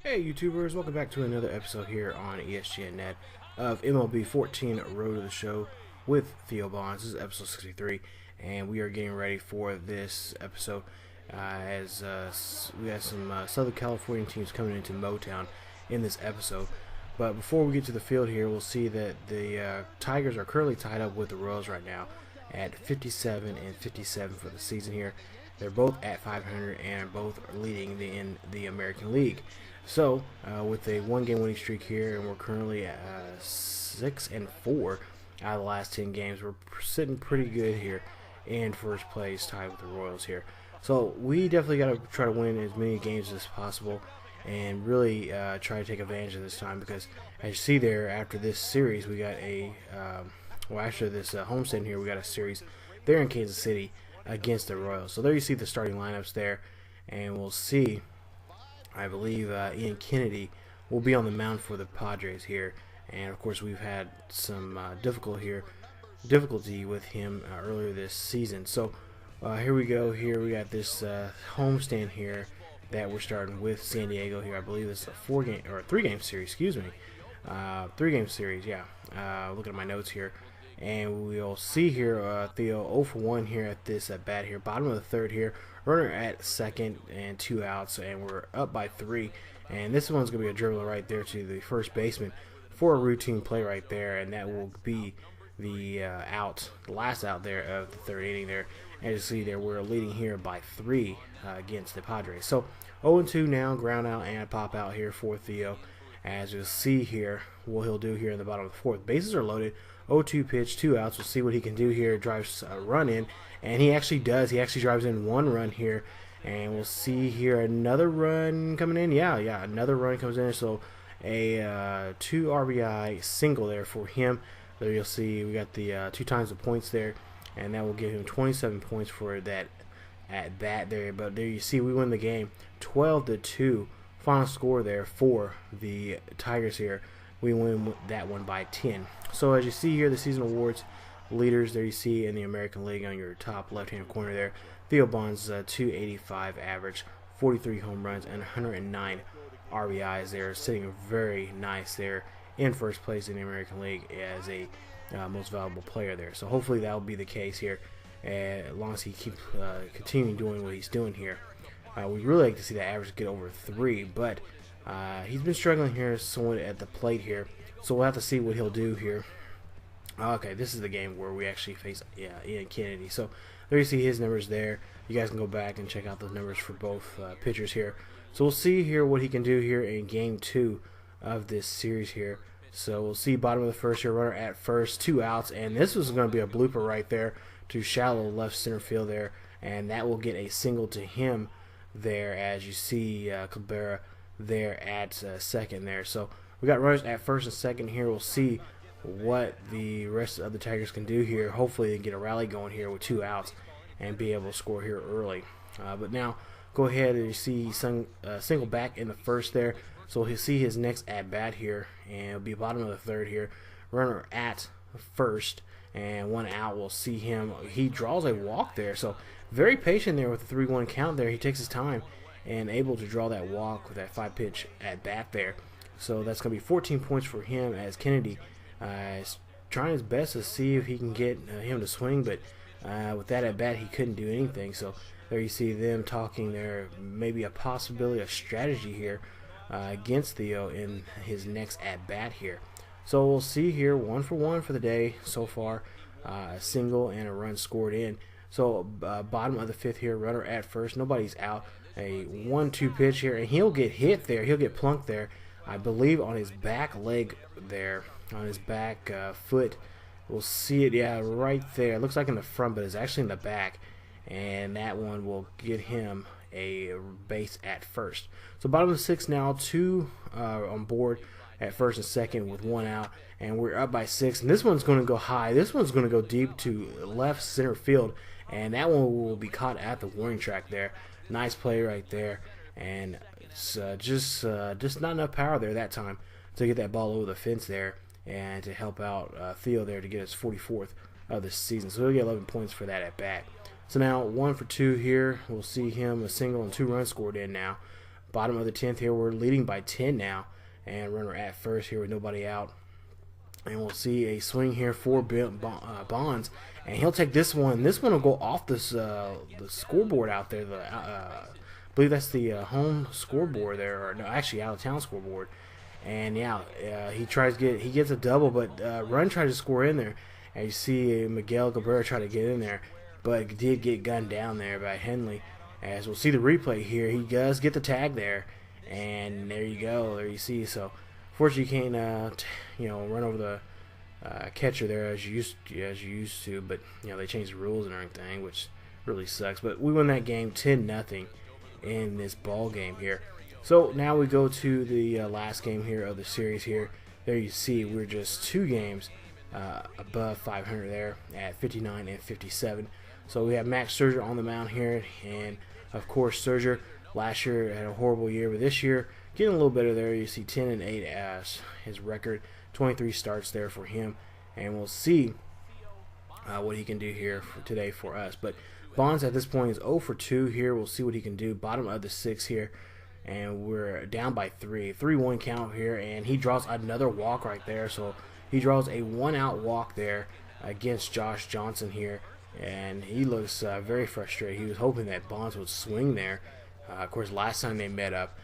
Hey YouTubers, welcome back to another episode here on ESGNet of MLB 14 Road to the Show with Theo Bonds. This is episode 63, and we are getting ready for this episode as we have some Southern California teams coming into Motown in this episode. But before we get to the field here, we'll see that the Tigers are currently tied up with the Royals right now at 57 and 57 for the season here. They're both at 500 and both leading in the American League. So, with a one-game winning streak here, and we're currently at 6-4 out of the last 10 games, we're sitting pretty good here in first place, tied with the Royals here. So, we definitely got to try to win as many games as possible and really try to take advantage of this time because, as you see there, after this series, we got after this homestand here, we got a series there in Kansas City against the Royals. So, there you see the starting lineups there, and we'll see. I believe Ian Kennedy will be on the mound for the Padres here, and of course we've had some difficulty with him earlier this season. So here we go. Here we got this homestand here that we're starting with San Diego here. I believe it's a 3-game series. Excuse me, 3-game series. Yeah. Looking at my notes here, and we'll see here Theo 0 for 1 here at this at bat here, bottom of the third here. Runner at second and 2 outs, and we're up by 3. And this one's going to be a dribble right there to the first baseman for a routine play right there, and that will be the last out there of the third inning there. As you see there, we're leading here by 3 against the Padres. So 0-2 now, ground out and pop out here for Theo. As you'll see here, what he'll do here in the bottom of the fourth. Bases are loaded. 0-2 pitch, 2 outs. We'll see what he can do here. Drives a run in, and he actually does. He actually drives in 1 run here, and we'll see here another run coming in. Yeah, another run comes in. So a 2 RBI single there for him. There you'll see we got the 2 times the points there, and that will give him 27 points for that at bat there. But there you see we win the game 12-2. Final score there for the Tigers here. We win that one by 10. So as you see here, the season awards leaders there you see in the American League on your top left-hand corner there. Theo Bonds, 285 average, 43 home runs, and 109 RBIs there, sitting very nice there in first place in the American League as a most valuable player there. So hopefully that will be the case here, as long as he keeps continuing doing what he's doing here. We'd really like to see that average get over 3, but he's been struggling here somewhat at the plate here, so we'll have to see what he'll do here. Okay, this is the game where we actually face Ian Kennedy. So there you see his numbers there. You guys can go back and check out those numbers for both pitchers here. So we'll see here what he can do here in game 2 of this series here. So we'll see bottom of the first here, runner at first, 2 outs, and this was going to be a blooper right there to shallow left center field there, and that will get a single to him there, as you see Cabrera there at second there. So we got runners at first and second here. We'll see what the rest of the Tigers can do here. Hopefully they get a rally going here with 2 outs and be able to score here early. But now go ahead and you see single back in the first there. So he'll see his next at bat here, and it'll be bottom of the third here. Runner at first and 1 out. We'll see him. He draws a walk there. So very patient there with the 3-1 count there. He takes his time and able to draw that walk with that 5-pitch at bat there. So that's going to be 14 points for him, as Kennedy is trying his best to see if he can get him to swing, but with that at bat he couldn't do anything. So there you see them talking there, maybe a possibility, a strategy here against Theo in his next at bat here. So we'll see here, 1 for 1 for the day so far, a single and a run scored in. So bottom of the 5th here, runner at first, nobody's out. A 1-2 pitch here, and he'll get hit there. He'll get plunked there, I believe, on his back leg there, on his back foot. We'll see it, yeah, right there. It looks like in the front, but it's actually in the back, and that one will get him a base at first. So bottom of the 6th now, 2 on board at first and second with 1 out, and we're up by 6. And this one's going to go high. This one's going to go deep to left center field, and that one will be caught at the warning track there. Nice play right there, and it's just not enough power there that time to get that ball over the fence there and to help out Theo there to get his 44th of the season. So he'll get 11 points for that at bat. So now 1 for 2 here. We'll see him a single and 2 runs scored in now. Bottom of the 10th here, we're leading by 10 now, and runner at first here with nobody out. And we'll see a swing here for Bonds, and he'll take this one. This one will go off this the scoreboard out there. I believe that's the home scoreboard there, or no, actually out of town scoreboard. And yeah, he gets a double, but Run tried to score in there. And you see Miguel Cabrera try to get in there, but did get gunned down there by Henley. As we'll see the replay here, he does get the tag there, and there you go. There you see. So fortunately, you can't run over the catcher there as you used to. But they changed the rules and everything, which really sucks. But we won that game 10-0 in this ball game here. So now we go to the last game here of the series here. There you see we're just 2 games above 500 there at 59 and 57. So we have Max Scherzer on the mound here, and of course Scherzer last year had a horrible year, but this year getting a little better there. You see 10-8 as his record, 23 starts there for him, and we'll see what he can do here today for us. But Bonds at this point is 0 for 2 here. We'll see what he can do. Bottom of the 6th here, and we're down by 3-1 count here, and he draws another walk right there. So he draws a 1-out walk there against Josh Johnson here, and he looks very frustrated. He was hoping that Bonds would swing there. Of course, last time they met up,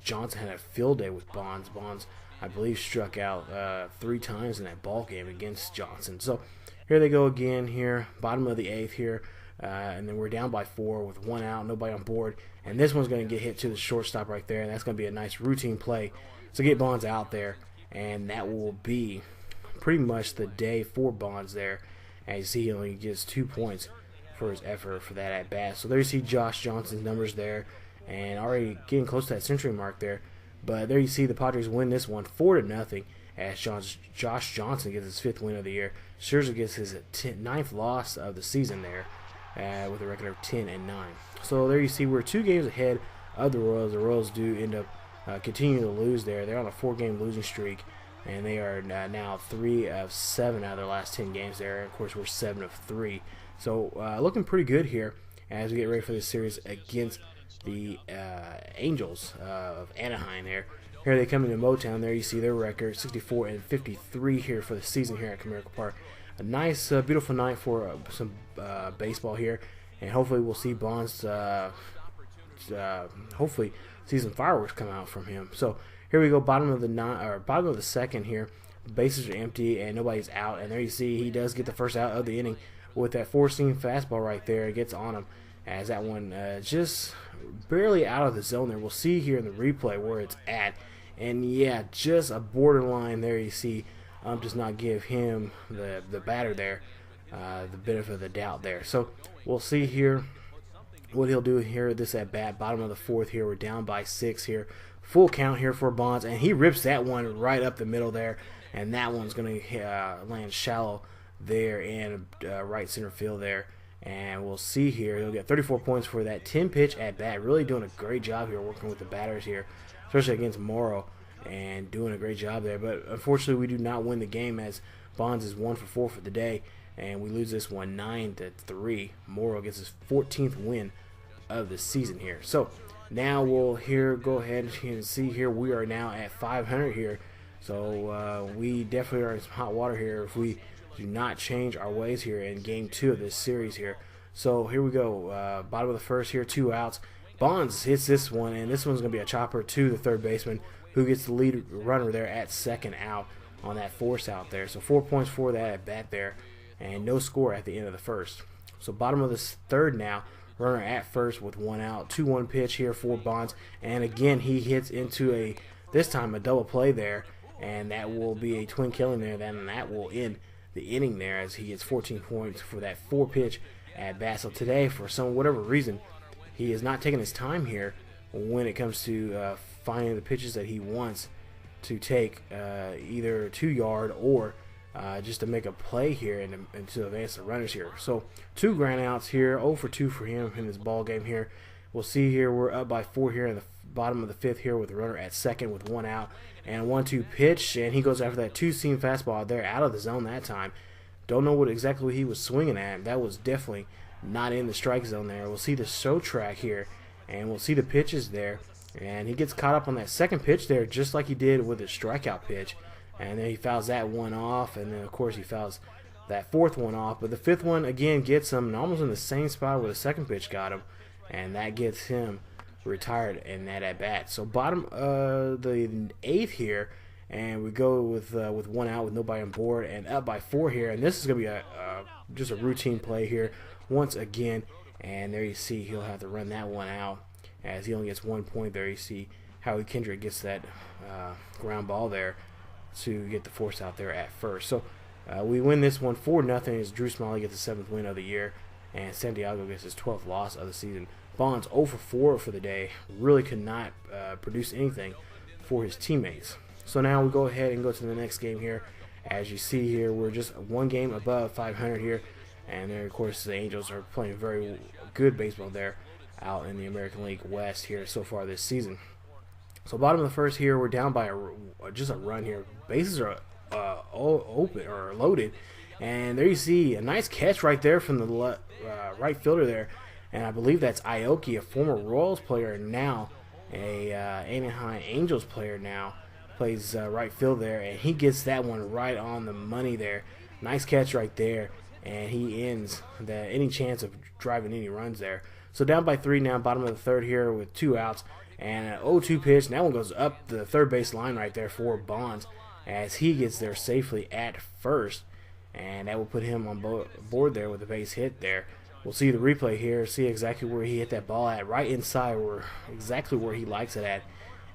Johnson had a field day with Bonds. Bonds, I believe, struck out 3 times in that ball game against Johnson. So here they go again here, bottom of the 8th here, and then we're down by 4 with 1 out, nobody on board. And this one's going to get hit to the shortstop right there, and that's going to be a nice routine play to get Bonds out there. And that will be pretty much the day for Bonds there. As you see, he only gets 2 points for his effort for that at bat. So there you see Josh Johnson's numbers there, and already getting close to that century mark there. But there you see the Padres win this one 4-0 as Josh Johnson gets his 5th win of the year. Scherzer gets his 9th loss of the season there with a record of 10-9. So there you see we're 2 games ahead of the Royals. The Royals do end up continuing to lose there. They're on a 4-game losing streak, and they are now 3 of 7 out of their last 10 games there. And of course, we're 7 of 3. So looking pretty good here as we get ready for this series against the Angels of Anaheim there. Here they come into Motown. There you see their record, 64 and 53 here for the season here at Comerica Park. A nice, beautiful night for some baseball here, and hopefully we'll see Bonds. Hopefully see some fireworks come out from him. So here we go, bottom of the 2nd here. Bases are empty and nobody's out, and there you see he does get the first out of the inning with that 4-seam fastball right there. It gets on him as that one just barely out of the zone there. We'll see here in the replay where it's at, and yeah, just a borderline there. You see does not give him, the batter there, the benefit of the doubt there. So we'll see here what he'll do here this at bat. Bottom of the 4th here, we're down by 6 here. Full count here for Bonds, and he rips that one right up the middle there, and that one's going to land shallow there in right center field there. And we'll see here, he'll get 34 points for that 10-pitch at bat. Really doing a great job here working with the batters here, especially against Morrow, and doing a great job there. But unfortunately, we do not win the game as Bonds is 1 for 4 for the day, and we lose this one 9-3. Morrow gets his 14th win of the season here. So now we'll go ahead and see here we are now at 500 here. So we definitely are in some hot water here if we do not change our ways here in game 2 of this series here. So here we go, bottom of the 1st here, 2 outs. Bonds hits this one, and this one's going to be a chopper to the third baseman, who gets the lead runner there at 2nd out on that force out there. So 4 points for that at bat there, and no score at the end of the 1st. So bottom of the 3rd now, runner at 1st with 1 out. 2-1 pitch here for Bonds, and again he hits into this time a double play there, and that will be a twin killing there. Then that will end the inning there as he gets 14 points for that 4-pitch at bat. So today, for whatever reason, he is not taking his time here when it comes to finding the pitches that he wants to take, either 2-yard or just to make a play here and to advance the runners here. So 2 ground outs here, 0 for 2 for him in this ball game here. We'll see here we're up by 4 here in the bottom of the 5th here with the runner at 2nd with 1 out, and 1-2 pitch, and he goes after that 2-seam fastball there out of the zone that time. Don't know exactly what he was swinging at. That was definitely not in the strike zone there. We'll see the show track here, and we'll see the pitches there. And he gets caught up on that second pitch there, just like he did with his strikeout pitch. And then he fouls that one off, and then of course he fouls that fourth one off. But the fifth one again gets him, and almost in the same spot where the second pitch got him, and that gets him retired in that at bat. So bottom of the eighth here, and we go with one out with nobody on board and up by 4 here. And this is gonna be just a routine play here once again. And there you see he'll have to run that one out, as he only gets 1 point there. You see Howie Kendrick gets that ground ball there to get the force out there at first. So we win this one 4-0 as Drew Smalley gets the 7th win of the year, and Santiago gets his 12th loss of the season. Bonds 0 for 4 for the day. Really could not produce anything for his teammates. So now we go ahead and go to the next game here. As you see here, we're just 1 game above 500 here, and there of course the Angels are playing very good baseball there out in the American League West here so far this season. So bottom of the first here, we're down by just a run here. Bases are all open or loaded, and there you see a nice catch right there from the right fielder there, and I believe that's Aoki, a former Royals player, now a Anaheim Angels player now, plays right field there, and he gets that one right on the money there. Nice catch right there, and he ends any chance of driving any runs there. So down by 3 now, bottom of the third here with 2 outs, and an 0-2 pitch, and that one goes up the third base line right there for Bonds, as he gets there safely at first, and that will put him on board there with a base hit there. We'll see the replay here, see exactly where he hit that ball at, right inside exactly where he likes it at,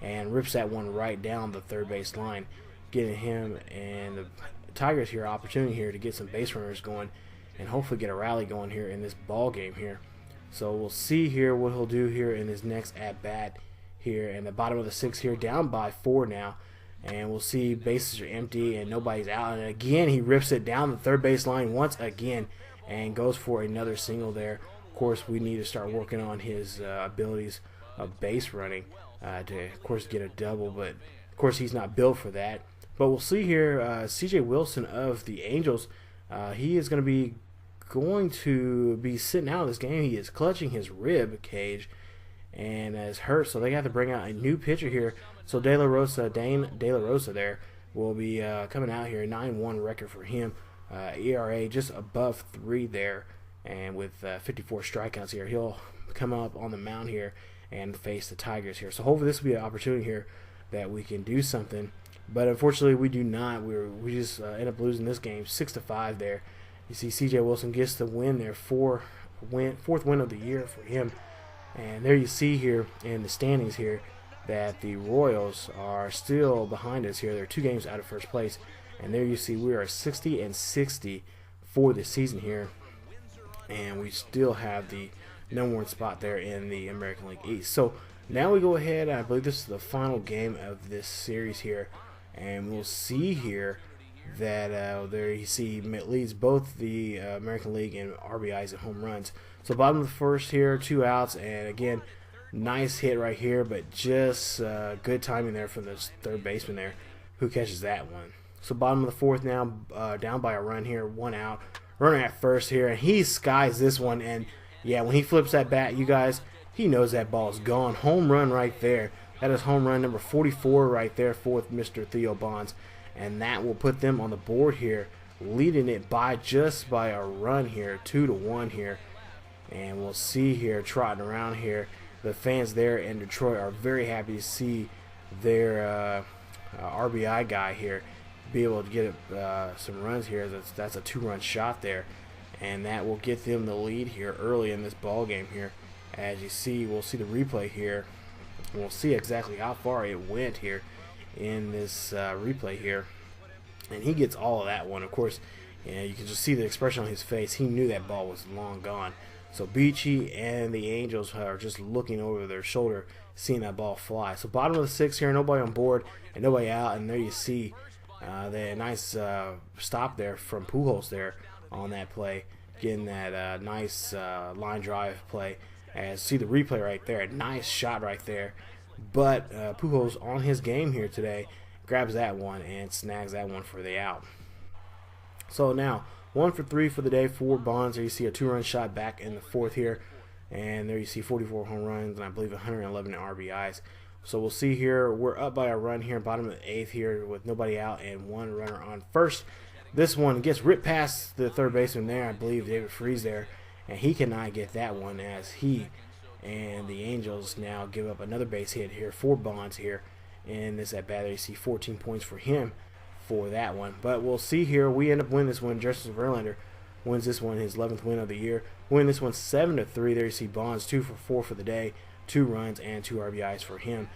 and rips that one right down the third base line, getting him and the Tigers here opportunity here to get some base runners going and hopefully get a rally going here in this ball game here. So we'll see here what he'll do here in his next at bat here, and the bottom of the 6th here, down by 4 now, and we'll see bases are empty and nobody's out, and again he rips it down the third base line once again and goes for another single there. Of course, we need to start working on his abilities of base running to of course get a double, but of course he's not built for that. But we'll see here, CJ Wilson of the Angels, he is going to be sitting out of this game. He is clutching his rib cage and is hurt, so they have to bring out a new pitcher here. So Dane De La Rosa there will be coming out here, 9-1 record for him, ERA just above 3 there, and with 54 strikeouts here, he'll come up on the mound here and face the Tigers here. So hopefully this will be an opportunity here that we can do something, but unfortunately we do not. We just end up losing this game 6-5 there. You see CJ Wilson gets the win there, fourth win of the year for him. And there you see here in the standings here that the Royals are still behind us here. They're 2 games out of first place. And there you see we are 60-60 for the season here. And we still have the #1 spot there in the American League East. So now we go ahead, I believe this is the final game of this series here. And we'll see here that there you see leads both the American League in RBIs and home runs. So bottom of the first here, 2 outs, and again, nice hit right here, but just good timing there from the third baseman there, who catches that one. So bottom of the 4th now, down by a run here, 1 out, runner at first here, and he skies this one, and yeah, when he flips that bat, you guys, he knows that ball's gone. Home run right there. That is home run number 44 right there for Mr. Theo Bonds. And that will put them on the board here, leading it just by a run here, 2-1 here. And we'll see here, trotting around here, the fans there in Detroit are very happy to see their RBI guy here be able to get some runs here. That's a 2-run shot there, and that will get them the lead here early in this ball game here. As you see, we'll see the replay here, and we'll see exactly how far it went here in this replay here, and he gets all of that one. Of course, you can just see the expression on his face. He knew that ball was long gone. So Beachy and the Angels are just looking over their shoulder, seeing that ball fly. So bottom of the 6th here, nobody on board and nobody out, and there you see the nice stop there from Pujols there on that play, getting that nice line drive play. And see the replay right there, a nice shot right there. But Pujols on his game here today grabs that one and snags that one for the out. So now 1 for 3 for the day for Bonds. There you see a 2-run shot back in the 4th here. and there you see 44 home runs and I believe 111 RBIs. So we'll see here. We're up by a run here, bottom of the 8th here with nobody out and one runner on first. This one gets ripped past the third baseman there, I believe David Freese there, and he cannot get that one as he and the Angels now give up another base hit here for Bonds here in this at bat. You see 14 points for him for that one. But we'll see here. We end up winning this one. Justin Verlander wins this one, his 11th win of the year. Win this one 7-3. There you see Bonds 2 for 4 for the day, 2 runs and 2 RBIs for him.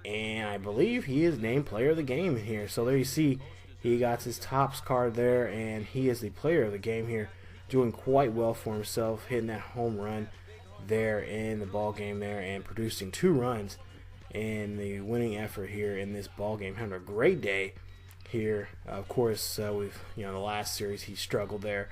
And I believe he is named player of the game here. So there you see he got his Topps card there, and he is the player of the game here, doing quite well for himself, hitting that home run there in the ball game there and producing 2 runs in the winning effort here in this ball game. Having a great day here. Of course, we've the last series he struggled there,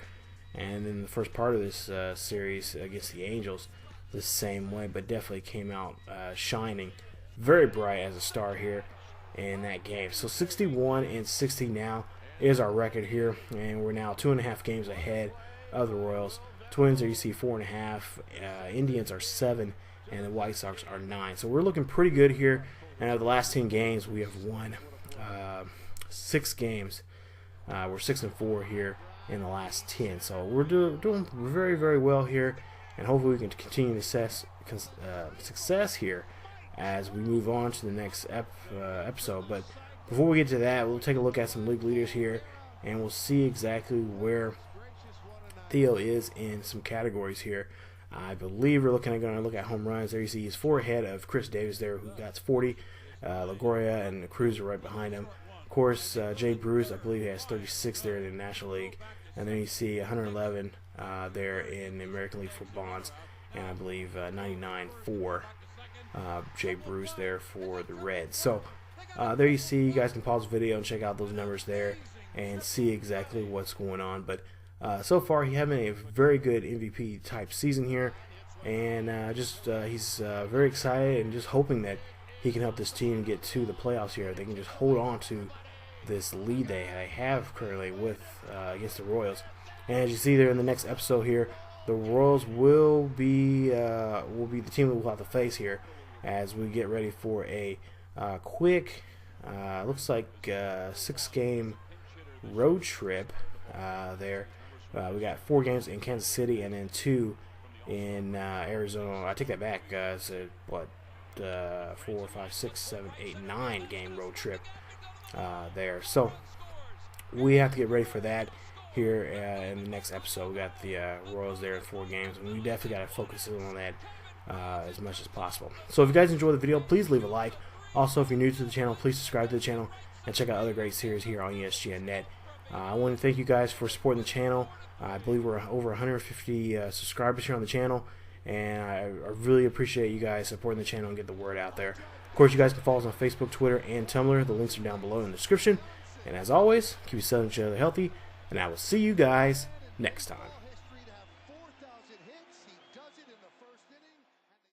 and in the first part of this series against the Angels the same way, but definitely came out shining very bright as a star here in that game. So 61-60 now is our record here, and we're now 2.5 games ahead of the Royals. Twins are, you see, 4.5. Indians are 7, and the White Sox are 9. So we're looking pretty good here. And out of the last 10 games, we have won 6 games. We're 6-4 here in the last 10. So we're doing very, very well here, and hopefully we can continue success here as we move on to the next episode. But before we get to that, we'll take a look at some league leaders here, and we'll see exactly where Theo is in some categories here. I believe we're going to look at home runs. There you see he's 4 ahead of Chris Davis there, who got 40. LaGoria and Cruz are right behind him. Of course, Jay Bruce, I believe, he has 36 there in the National League. And then you see 111 there in the American League for Bonds, and I believe 99 for Jay Bruce there for the Reds. So there you see, you guys can pause the video and check out those numbers there and see exactly what's going on. But so far, he's having a very good MVP type season here, and he's very excited and just hoping that he can help this team get to the playoffs here. They can just hold on to this lead they have currently with against the Royals. And as you see there in the next episode here, the Royals will be the team that we'll have to face here as we get ready for a quick, looks like 6-game road trip there. We got 4 games in Kansas City and then 2 in Arizona. I take that back. It's a 4, 5, 6, 7, 8, 9 game road trip there. So we have to get ready for that here in the next episode. We got the Royals there in 4 games, and we definitely got to focus in on that as much as possible. So if you guys enjoyed the video, please leave a like. Also, if you're new to the channel, please subscribe to the channel and check out other great series here on ESGNet. I want to thank you guys for supporting the channel. I believe we're over 150 subscribers here on the channel, and I really appreciate you guys supporting the channel and get the word out there. Of course, you guys can follow us on Facebook, Twitter, and Tumblr. The links are down below in the description. And as always, keep yourself and each other healthy, and I will see you guys next time.